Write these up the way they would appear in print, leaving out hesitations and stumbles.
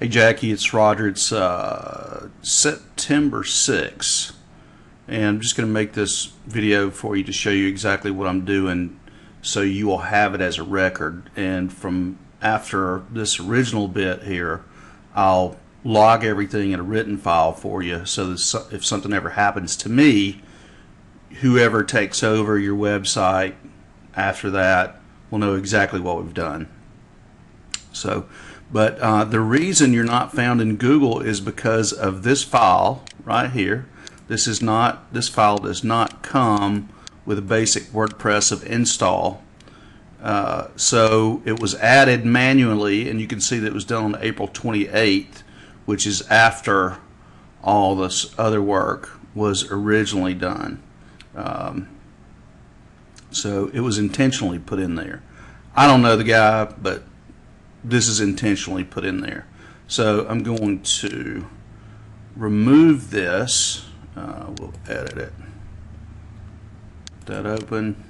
Hey Jackie, it's Roger. It's September 6th, and I'm just going to make this video for you to show you exactly what I'm doing so you will have it as a record. And from after this original bit here, I'll log everything in a written file for you so that if something ever happens to me, whoever takes over your website after that will know exactly what we've done. But the reason you're not found in Google is because of this file right here. This file does not come with a basic WordPress of install. So it was added manually, and you can see that it was done on April 28th, which is after all this other work was originally done. So it was intentionally put in there. I don't know the guy, but this is intentionally put in there. So I'm going to remove this. We'll edit it. That open,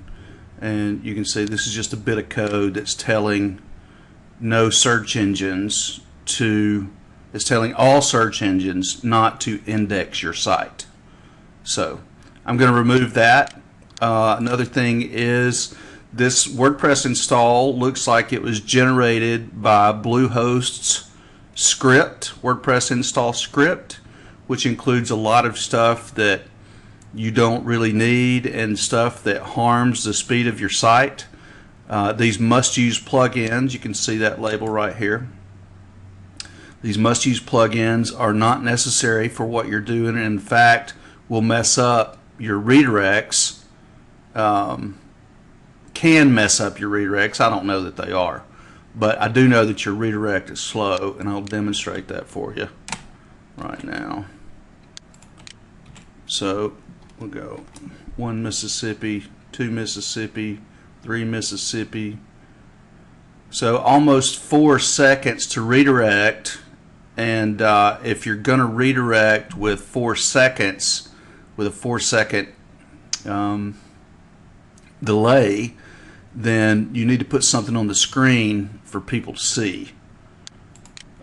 and you can see this is just a bit of code that's telling no search engines it's telling all search engines not to index your site. So I'm going to remove that. Another thing is this WordPress install looks like it was generated by Bluehost's script, WordPress install script, which includes a lot of stuff that you don't really need and stuff that harms the speed of your site. These must-use plugins, you can see that label right here. These must-use plugins are not necessary for what you're doing, and in fact will mess up your redirects. Can mess up your redirects. I don't know that they are, but I do know that your redirect is slow, and I'll demonstrate that for you right now. So we'll go 1 Mississippi, 2 Mississippi, 3 Mississippi. So almost 4 seconds to redirect, and if you're going to redirect with 4 seconds, with a 4-second delay, then you need to put something on the screen for people to see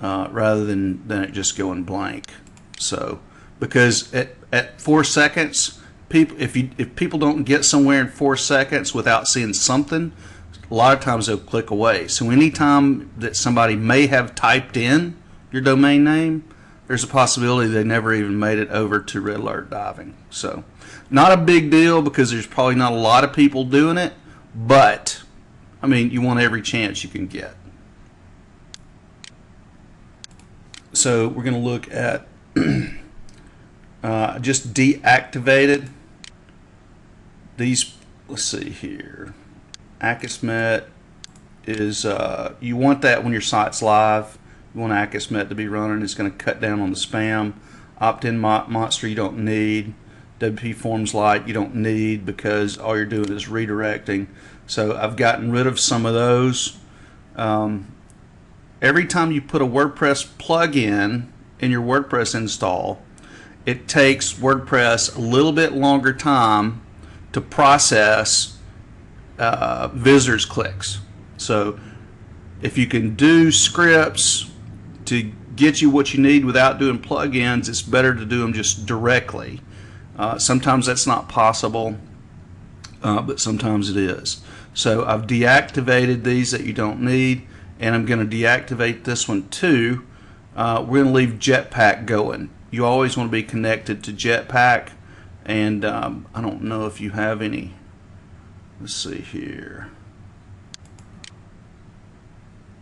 rather than it just going blank. So because at 4 seconds, if people don't get somewhere in 4 seconds without seeing something, a lot of times they'll click away. So anytime that somebody may have typed in your domain name, there's a possibility they never even made it over to Red Alert Diving. So not a big deal because there's probably not a lot of people doing it, but I mean, you want every chance you can get. So we're going to look at just deactivated these. Let's see here. Akismet is you want that when your site's live. You want Akismet to be running. It's going to cut down on the spam. Opt-in monster you don't need. WP Forms Lite you don't need because all you're doing is redirecting. So I've gotten rid of some of those. Every time you put a WordPress plugin in your WordPress install, it takes WordPress a little bit longer time to process visitors' clicks. So if you can do scripts to get you what you need without doing plugins, it's better to do them just directly. Sometimes that's not possible, but sometimes it is. So I've deactivated these that you don't need, and I'm going to deactivate this one too. We're going to leave Jetpack going. You always want to be connected to Jetpack, and I don't know if you have any. Let's see here.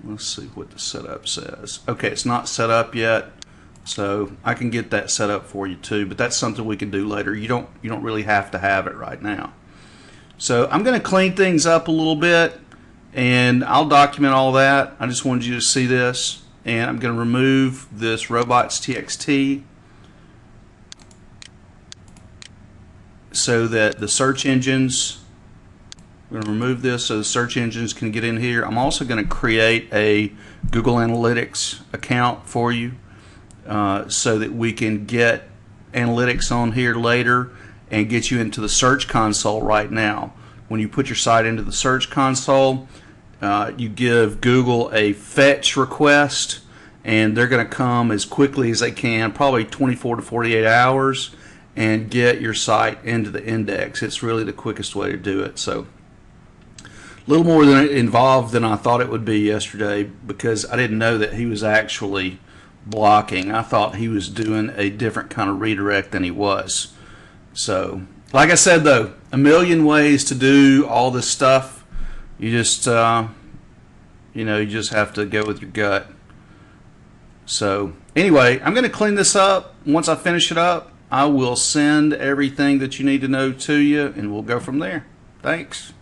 Let's see what the setup says. Okay, it's not set up yet, so I can get that set up for you too, but that's something we can do later. You don't really have to have it right now. So I'm going to clean things up a little bit, and I'll document all that. I just wanted you to see this, and I'm going to remove this robots.txt so that the search engines, we're going to remove this so the search engines can get in here. I'm also going to create a Google Analytics account for you so that we can get analytics on here later and get you into the Search Console right now. When you put your site into the Search Console, you give Google a fetch request, and they're going to come as quickly as they can, probably 24 to 48 hours, and get your site into the index. It's really the quickest way to do it. So a little more involved than I thought it would be yesterday, because I didn't know that he was actually blocking. I thought he was doing a different kind of redirect than he was. So like I said, though, a million ways to do all this stuff. You just you just have to go with your gut. So anyway, I'm going to clean this up. Once I finish it up, I will send everything that you need to know to you, and we'll go from there. Thanks.